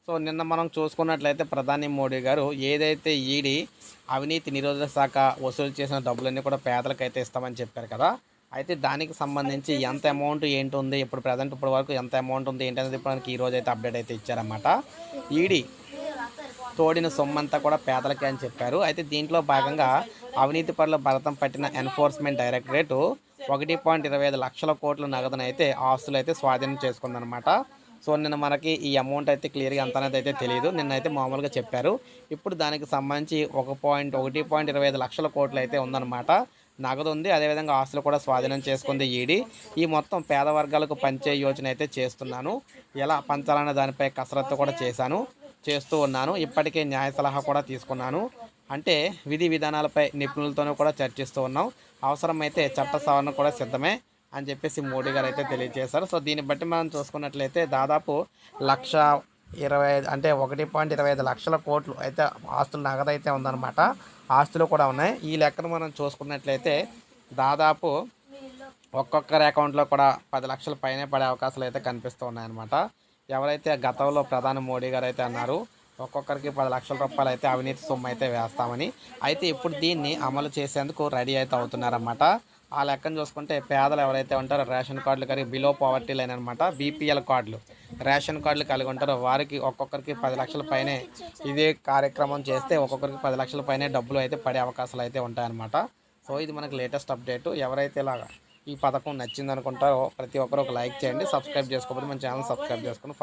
So నిన్న మనం చూసుకున్నట్లయితే ప్రధాని మోడీ గారు ఏదైతే ఈడీ అవినీతి నిరోధక శాఖ వసూలు చేసిన డబ్బులన్నీ కూడా పేదలకైతే ఇస్తామని చెప్పారు కదా. అయితే దానికి సంబంధించి ఎంత అమౌంట్ ఏంటి ఉంది, ఇప్పుడు ప్రజెంట్ ఇప్పటి వరకు ఎంత అమౌంట్ ఉంది ఏంటనేది ఇప్పుడు ఈ రోజు అయితే అప్డేట్ అయితే ఇచ్చారన్నమాట. ఈడీ తోడిన సొమ్మంతా కూడా పేదలకే అని చెప్పారు. అయితే దీంట్లో భాగంగా అవినీతి పరుల భరతం పట్టిన ఎన్ఫోర్స్మెంట్ డైరెక్టరేటు 1.25 లక్షల కోట్ల నగదునైతే ఆస్తులు అయితే స్వాధీనం చేసుకుందనమాట. సో నిన్న మనకి ఈ అమౌంట్ అయితే క్లియర్గా ఎంత అనేది అయితే తెలియదు, నిన్నైతే మామూలుగా చెప్పారు. ఇప్పుడు దానికి సంబంధించి 1.25 లక్షల కోట్లు అయితే ఉందన్నమాట. నగదు ఉంది, అదేవిధంగా ఆస్తులు కూడా స్వాధీనం చేసుకుంది ఈడీ. ఈ మొత్తం పేద వర్గాలకు పంచే యోచన అయితే చేస్తున్నాను, ఎలా పంచాలనే దానిపై కసరత్తు కూడా చేస్తూ ఉన్నాను. ఇప్పటికే న్యాయ సలహా కూడా తీసుకున్నాను. అంటే విధి విధానాలపై నిపుణులతోనూ కూడా చర్చిస్తూ ఉన్నాం. అవసరమైతే చట్ట సవరణ కూడా సిద్ధమే అని చెప్పేసి మోడీ గారు అయితే తెలియజేశారు. సో దీన్ని బట్టి మనం చూసుకున్నట్లయితే దాదాపు 1,25,000 అంటే 1.25 లక్షల కోట్లు అయితే ఆస్తులు నగదైతే ఉందన్నమాట. ఆస్తులు కూడా ఉన్నాయి. ఈ లెక్కను మనం చూసుకున్నట్లయితే దాదాపు ఒక్కొక్కరి అకౌంట్లో కూడా 10 లక్షల పైనే పడే అవకాశాలు అయితే కనిపిస్తూ ఉన్నాయన్నమాట. ఎవరైతే గతంలో ప్రధాని మోడీ గారు అయితే అన్నారు ఒక్కొక్కరికి 10 లక్షల రూపాయలు అయితే అవినీతి సొమ్ము అయితే వేస్తామని. అయితే ఇప్పుడు దీన్ని అమలు చేసేందుకు రెడీ అయితే అవుతున్నారన్నమాట. ఆ లెక్కను చూసుకుంటే పేదలు ఎవరైతే ఉంటారో రేషన్ కార్డులు కలిగి బిలో పావర్టీ లైన్ అనమాట, బీపీఎల్ కార్డులు రేషన్ కార్డులు కలిగి ఉంటారో వారికి ఒక్కొక్కరికి 10 లక్షల పైనే ఇదే కార్యక్రమం చేస్తే ఒక్కొక్కరికి 10 లక్షల పైనే డబ్బులు అయితే పడే అవకాశాలు అయితే ఉంటాయన్నమాట. సో ఇది మనకి లేటెస్ట్ అప్డేట్. ఎవరైతే ఇలాగా ఈ పథకం నచ్చిందనుకుంటారో ప్రతి ఒక్కరు ఒక లైక్ చేయండి. సబ్స్క్రైబ్ చేసుకోకపోతే మన ఛానల్ సబ్స్క్రైబ్ చేసుకుని